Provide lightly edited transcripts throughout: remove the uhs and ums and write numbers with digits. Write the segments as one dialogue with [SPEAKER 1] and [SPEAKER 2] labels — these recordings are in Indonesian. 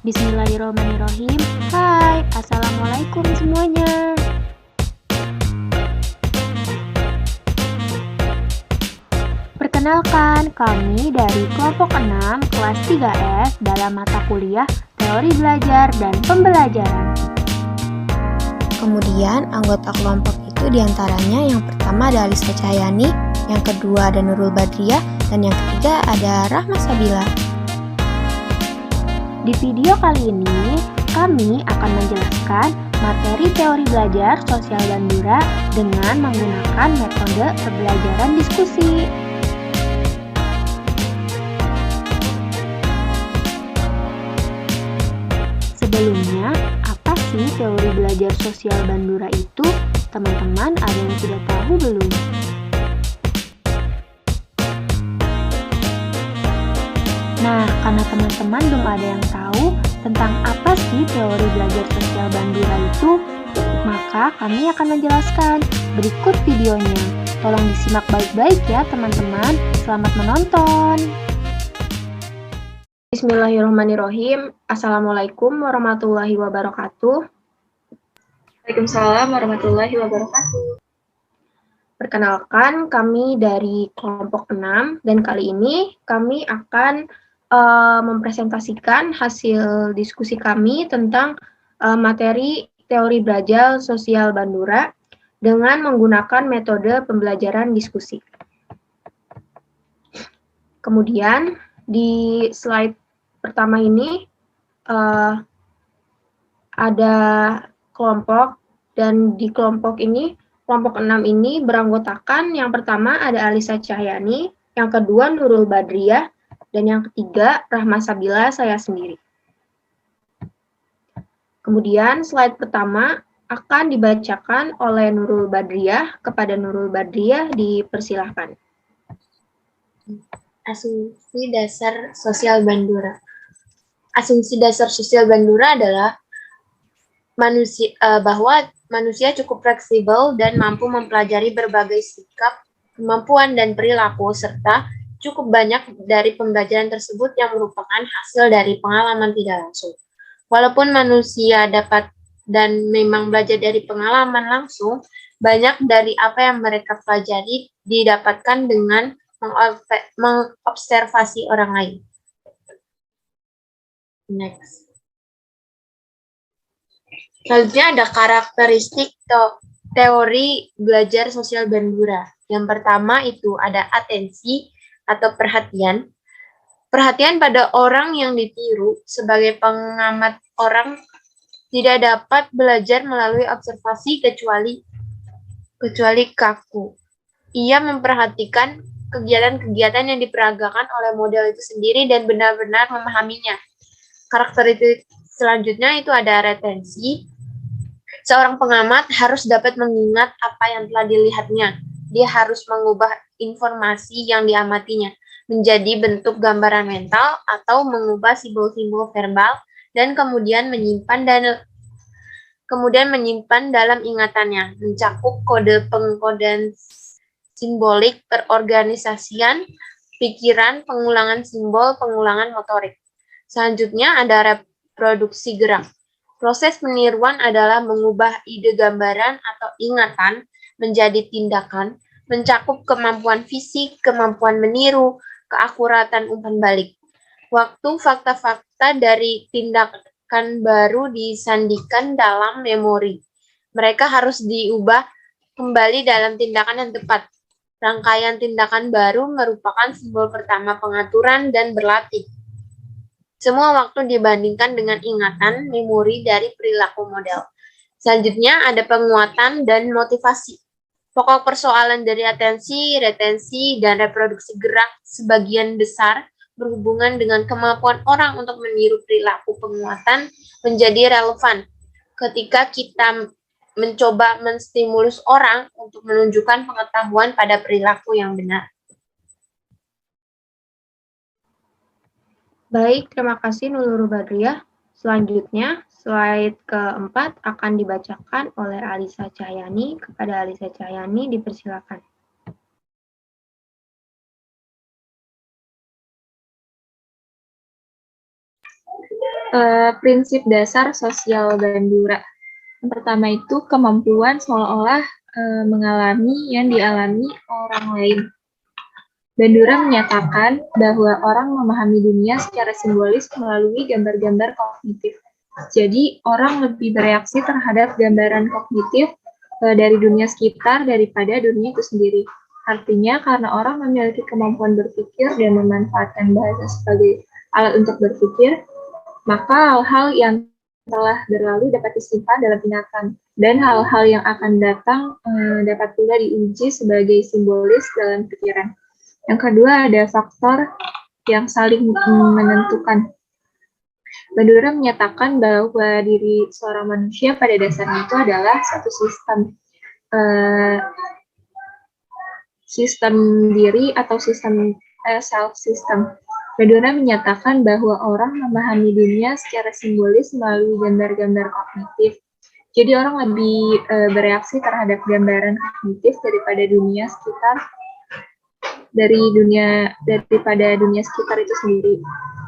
[SPEAKER 1] Bismillahirrahmanirrahim. Hai, Assalamualaikum semuanya. Perkenalkan, kami dari kelompok 6 kelas 3F dalam mata kuliah Teori Belajar dan Pembelajaran.
[SPEAKER 2] Kemudian anggota kelompok itu diantaranya yang pertama ada Alisa Cahyani, yang kedua ada Nurul Badriah, dan yang ketiga ada Rahma Sabila.
[SPEAKER 1] Di video kali ini, kami akan menjelaskan materi teori belajar sosial Bandura dengan menggunakan metode pembelajaran diskusi. Sebelumnya, apa sih teori belajar sosial Bandura itu? Teman-teman ada yang sudah tahu belum? Nah, karena teman-teman belum ada yang tahu tentang apa sih teori belajar sosial Bandura itu, maka kami akan menjelaskan berikut videonya. Tolong disimak baik-baik ya teman-teman. Selamat menonton. Bismillahirrahmanirrahim. Assalamualaikum warahmatullahi wabarakatuh.
[SPEAKER 3] Waalaikumsalam warahmatullahi wabarakatuh.
[SPEAKER 1] Perkenalkan, kami dari kelompok 6 dan kali ini kami akan mempresentasikan hasil diskusi kami tentang materi teori belajar sosial Bandura dengan menggunakan metode pembelajaran diskusi. Kemudian di slide pertama ini ada kelompok, dan di kelompok ini, kelompok 6 ini beranggotakan yang pertama ada Alisa Cahyani, yang kedua Nurul Badriah, dan yang ketiga Rahma Sabila, saya sendiri. Kemudian slide pertama akan dibacakan oleh Nurul Badriah. Kepada Nurul Badriah dipersilahkan.
[SPEAKER 3] Asumsi dasar sosial Bandura. Asumsi dasar sosial Bandura adalah bahwa manusia cukup fleksibel dan mampu mempelajari berbagai sikap, kemampuan, dan perilaku, serta cukup banyak dari pembelajaran tersebut yang merupakan hasil dari pengalaman tidak langsung. Walaupun manusia dapat dan memang belajar dari pengalaman langsung, banyak dari apa yang mereka pelajari didapatkan dengan mengobservasi orang lain. Next. Selanjutnya ada karakteristik teori belajar sosial Bandura. Yang pertama itu ada atensi atau perhatian. Perhatian pada orang yang ditiru. Sebagai pengamat, orang tidak dapat belajar melalui observasi kecuali kaku. Ia memperhatikan kegiatan-kegiatan yang diperagakan oleh model itu sendiri dan benar-benar memahaminya. Karakteristik selanjutnya itu ada retensi. Seorang pengamat harus dapat mengingat apa yang telah dilihatnya. Dia harus mengubah informasi yang diamatinya menjadi bentuk gambaran mental atau mengubah simbol-simbol verbal dan kemudian menyimpan dalam ingatannya, mencakup kode pengkodean simbolik, perorganisasian, pikiran, pengulangan simbol, pengulangan motorik. Selanjutnya ada reproduksi gerak. Proses peniruan adalah mengubah ide gambaran atau ingatan menjadi tindakan, mencakup kemampuan fisik, kemampuan meniru, keakuratan umpan balik. Waktu fakta-fakta dari tindakan baru disandikan dalam memori. Mereka harus diubah kembali dalam tindakan yang tepat. Rangkaian tindakan baru merupakan simbol pertama pengaturan dan berlatih. Semua waktu dibandingkan dengan ingatan, memori dari perilaku model. Selanjutnya ada penguatan dan motivasi. Pokok persoalan dari atensi, retensi, dan reproduksi gerak sebagian besar berhubungan dengan kemampuan orang untuk meniru perilaku. Penguatan menjadi relevan ketika kita mencoba menstimulus orang untuk menunjukkan pengetahuan pada perilaku yang benar.
[SPEAKER 1] Baik, terima kasih Nurul Badriah. Selanjutnya, slide keempat akan dibacakan oleh Alisa Cahyani. Kepada Alisa Cahyani dipersilakan.
[SPEAKER 3] Prinsip dasar sosial Bandura. Yang pertama itu kemampuan seolah-olah mengalami yang dialami orang lain. Bandura menyatakan bahwa orang memahami dunia secara simbolis melalui gambar-gambar kognitif. Jadi, orang lebih bereaksi terhadap gambaran kognitif dari dunia sekitar daripada dunia itu sendiri. Artinya, karena orang memiliki kemampuan berpikir dan memanfaatkan bahasa sebagai alat untuk berpikir, maka hal-hal yang telah berlalu dapat disimpan dalam ingatan, dan hal-hal yang akan datang dapat pula diuji sebagai simbolis dalam pikiran. Yang kedua ada faktor yang saling menentukan. Bandura menyatakan bahwa diri seorang manusia pada dasarnya itu adalah satu sistem diri atau sistem self system. Bandura menyatakan bahwa orang memahami dunia secara simbolis melalui gambar-gambar kognitif. Jadi orang lebih bereaksi terhadap gambaran kognitif daripada dunia sekitar itu sendiri.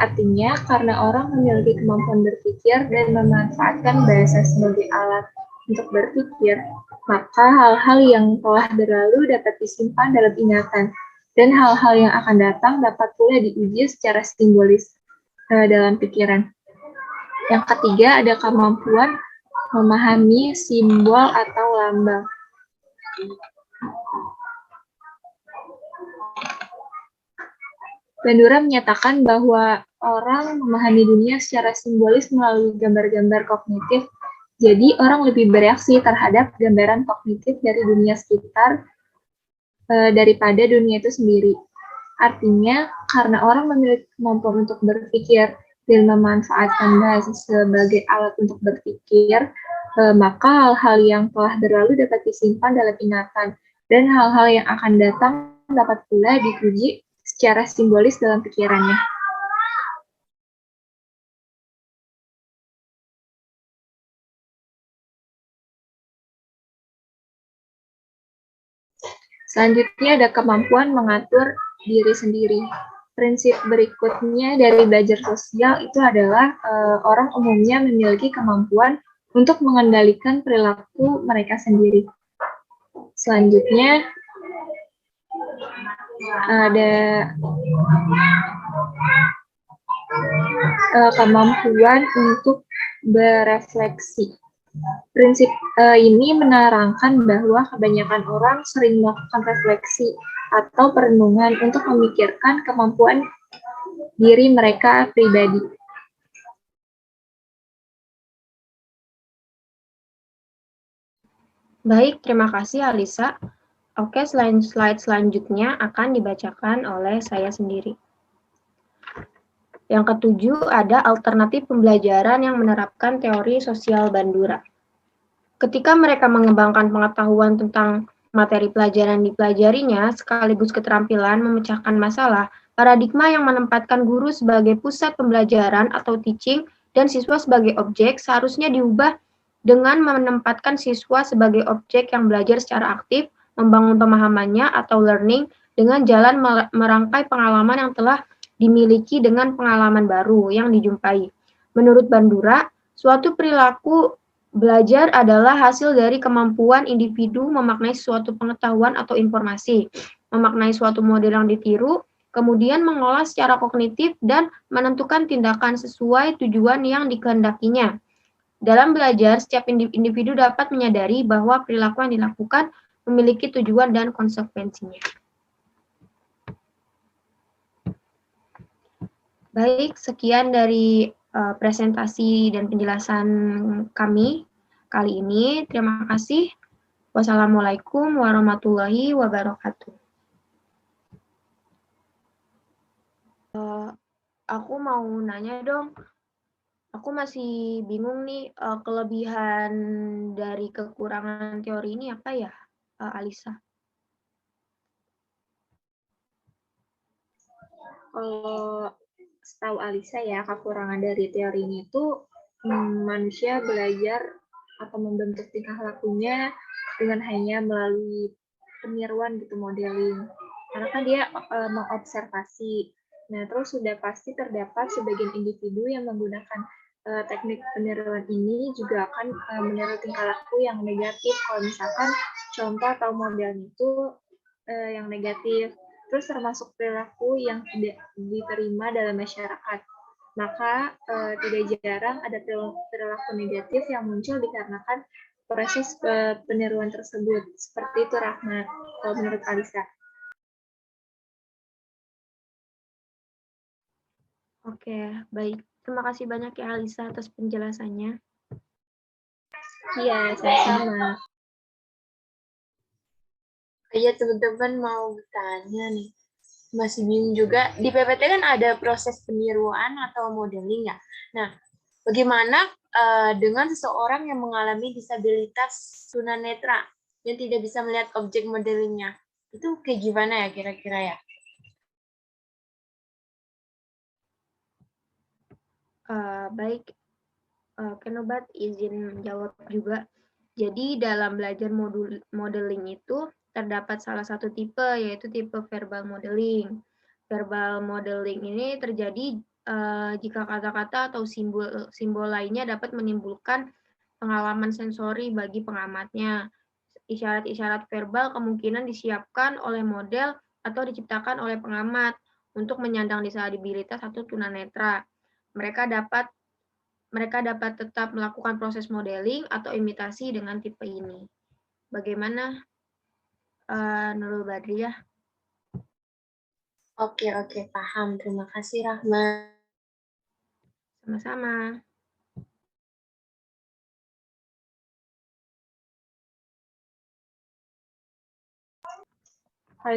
[SPEAKER 3] Artinya, karena orang memiliki kemampuan berpikir dan memanfaatkan bahasa sebagai alat untuk berpikir, maka hal-hal yang telah berlalu dapat disimpan dalam ingatan, dan hal-hal yang akan datang dapat pula diuji secara simbolis dalam pikiran. Yang ketiga, ada kemampuan memahami simbol atau lambang. Bandura menyatakan bahwa orang memahami dunia secara simbolis melalui gambar-gambar kognitif. Jadi, orang lebih bereaksi terhadap gambaran kognitif dari dunia sekitar daripada dunia itu sendiri. Artinya, karena orang memiliki kemampuan untuk berpikir dan memanfaatkan bahasa sebagai alat untuk berpikir, maka hal-hal yang telah berlalu dapat disimpan dalam ingatan, dan hal-hal yang akan datang dapat pula diuji secara simbolis dalam pikirannya. Selanjutnya ada kemampuan mengatur diri sendiri. Prinsip berikutnya dari belajar sosial itu adalah orang umumnya memiliki kemampuan untuk mengendalikan perilaku mereka sendiri. Selanjutnya ada kemampuan untuk berefleksi. Prinsip ini menerangkan bahwa kebanyakan orang sering melakukan refleksi atau perenungan untuk memikirkan kemampuan diri mereka pribadi.
[SPEAKER 1] Baik, terima kasih Alisa. Oke, slide selanjutnya akan dibacakan oleh saya sendiri. Yang ketujuh ada alternatif pembelajaran yang menerapkan teori sosial Bandura. Ketika mereka mengembangkan pengetahuan tentang materi pelajaran dipelajarinya, sekaligus keterampilan memecahkan masalah, paradigma yang menempatkan guru sebagai pusat pembelajaran atau teaching dan siswa sebagai objek seharusnya diubah dengan menempatkan siswa sebagai objek yang belajar secara aktif, membangun pemahamannya atau learning dengan jalan merangkai pengalaman yang telah dimiliki dengan pengalaman baru yang dijumpai. Menurut Bandura, suatu perilaku belajar adalah hasil dari kemampuan individu memaknai suatu pengetahuan atau informasi, memaknai suatu model yang ditiru, kemudian mengolah secara kognitif dan menentukan tindakan sesuai tujuan yang dikehendakinya. Dalam belajar, setiap individu dapat menyadari bahwa perilaku yang dilakukan memiliki tujuan dan konsekuensinya. Baik, sekian dari presentasi dan penjelasan kami kali ini. Terima kasih. Wassalamualaikum warahmatullahi wabarakatuh. Aku mau nanya dong. Aku masih bingung nih, kelebihan dari kekurangan teori ini apa ya, Alisa?
[SPEAKER 3] Kalau setahu Alisa ya, kekurangan dari teori ini itu manusia belajar atau membentuk tingkah lakunya dengan hanya melalui peniruan gitu, modeling. Karena kan dia mengobservasi. Nah, terus sudah pasti terdapat sebagian individu yang menggunakan teknik peniruan ini juga akan meniru tingkah laku yang negatif. Kalau misalkan contoh atau modelnya itu yang negatif, terus termasuk perilaku yang tidak diterima dalam masyarakat. Maka tidak jarang ada perilaku negatif yang muncul dikarenakan proses peniruan tersebut. Seperti itu, Rahma, kalau menurut Alisa.
[SPEAKER 1] Oke, baik. Terima kasih banyak ya Alisa atas penjelasannya.
[SPEAKER 3] Iya, sama-sama.
[SPEAKER 4] Iya, teman-teman mau bertanya nih. Masih bingung juga. Di PPT kan ada proses peniruan atau modeling ya. Nah, bagaimana dengan seseorang yang mengalami disabilitas tunanetra yang tidak bisa melihat objek modelingnya? Itu kayak gimana ya kira-kira ya?
[SPEAKER 1] Baik, Kenobat izin jawab juga. Jadi dalam belajar modeling itu terdapat salah satu tipe, yaitu tipe verbal modeling. Verbal modeling ini terjadi jika kata-kata atau simbol lainnya dapat menimbulkan pengalaman sensori bagi pengamatnya. Isyarat-isyarat verbal kemungkinan disiapkan oleh model atau diciptakan oleh pengamat untuk menyandang disabilitas atau tunanetra. Mereka dapat tetap melakukan proses modeling atau imitasi dengan tipe ini. Bagaimana, Nurul Badriah?
[SPEAKER 4] Oke, paham. Terima kasih, Rahma.
[SPEAKER 1] Sama-sama.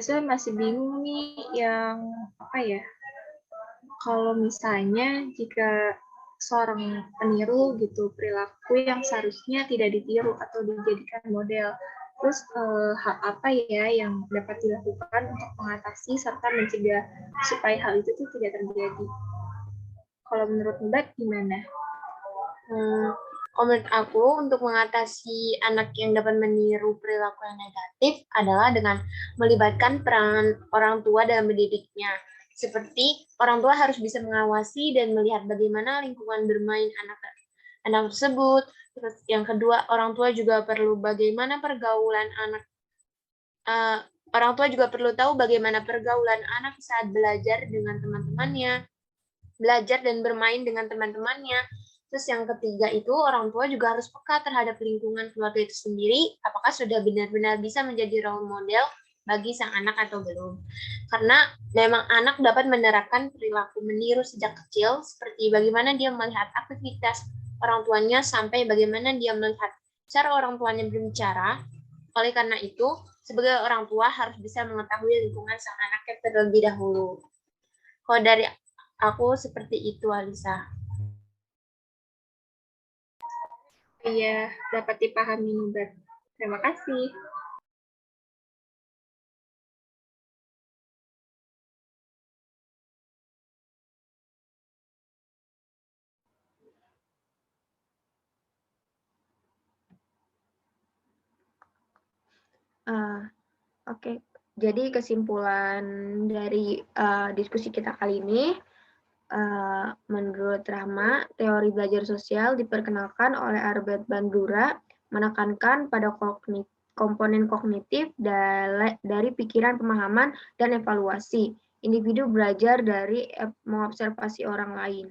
[SPEAKER 3] Saya masih bingung nih yang apa ya? Kalau misalnya jika seorang peniru gitu perilaku yang seharusnya tidak ditiru atau dijadikan model, terus hal apa ya yang dapat dilakukan untuk mengatasi serta mencegah supaya hal itu tuh tidak terjadi? Kalau menurut Mbak gimana?
[SPEAKER 4] Menurut aku, untuk mengatasi anak yang dapat meniru perilaku yang negatif adalah dengan melibatkan peran orang tua dalam mendidiknya. Seperti orang tua harus bisa mengawasi dan melihat bagaimana lingkungan bermain anak tersebut. Terus yang kedua, orang tua juga perlu bagaimana pergaulan anak. Orang tua juga perlu tahu bagaimana pergaulan anak saat belajar dengan teman-temannya, belajar dan bermain dengan teman-temannya. Terus yang ketiga itu orang tua juga harus peka terhadap lingkungan keluarga itu sendiri, apakah sudah benar-benar bisa menjadi role model bagi sang anak atau belum. Karena memang anak dapat menerapkan perilaku meniru sejak kecil, seperti bagaimana dia melihat aktivitas orang tuanya sampai bagaimana dia melihat cara orang tuanya berbicara. Oleh karena itu, sebagai orang tua harus bisa mengetahui lingkungan sang anaknya terlebih dahulu. Kalau dari aku seperti itu, Alisa.
[SPEAKER 3] Iya, dapat dipahami, Mbak. Terima kasih.
[SPEAKER 1] Oke, jadi kesimpulan dari diskusi kita kali ini, menurut Rahma, teori belajar sosial diperkenalkan oleh Albert Bandura, menekankan pada komponen kognitif dari pikiran, pemahaman, dan evaluasi. Individu belajar dari mengobservasi orang lain.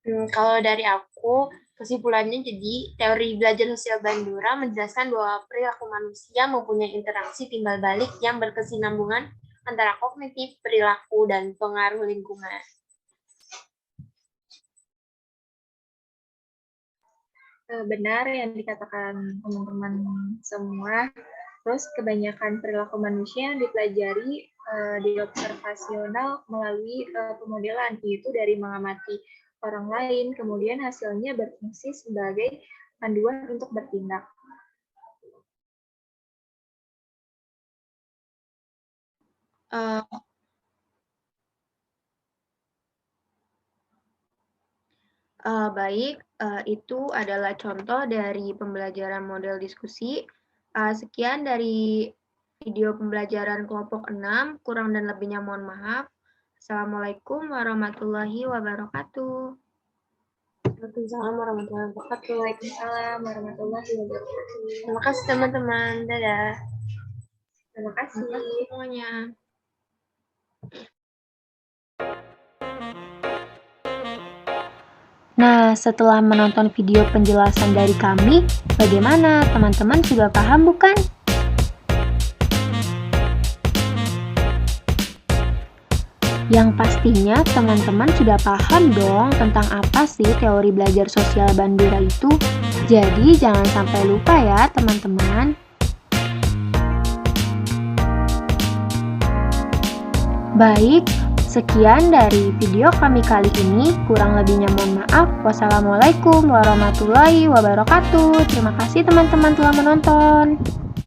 [SPEAKER 4] Kalau dari aku, kesimpulannya jadi teori belajar sosial Bandura menjelaskan bahwa perilaku manusia mempunyai interaksi timbal balik yang berkesinambungan antara kognitif, perilaku, dan pengaruh lingkungan.
[SPEAKER 3] Benar yang dikatakan teman-teman semua. Terus kebanyakan perilaku manusia yang dipelajari di observasional melalui pemodelan, yaitu dari mengamati orang lain, kemudian hasilnya berfungsi sebagai panduan untuk bertindak.
[SPEAKER 1] Baik, itu adalah contoh dari pembelajaran model diskusi. Sekian dari video pembelajaran kelompok 6, kurang dan lebihnya mohon maaf. Assalamualaikum warahmatullahi wabarakatuh.
[SPEAKER 3] Waalaikumsalam warahmatullahi wabarakatuh.
[SPEAKER 4] Waalaikumsalam warahmatullahi wabarakatuh.
[SPEAKER 3] Terima kasih teman-teman. Dadah.
[SPEAKER 4] Terima kasih.
[SPEAKER 1] Semuanya. Nah, setelah menonton video penjelasan dari kami, bagaimana teman-teman sudah paham bukan? Yang pastinya teman-teman sudah paham dong tentang apa sih teori belajar sosial Bandura itu. Jadi jangan sampai lupa ya teman-teman. Baik, sekian dari video kami kali ini. Kurang lebihnya mohon maaf. Wassalamualaikum warahmatullahi wabarakatuh. Terima kasih teman-teman telah menonton.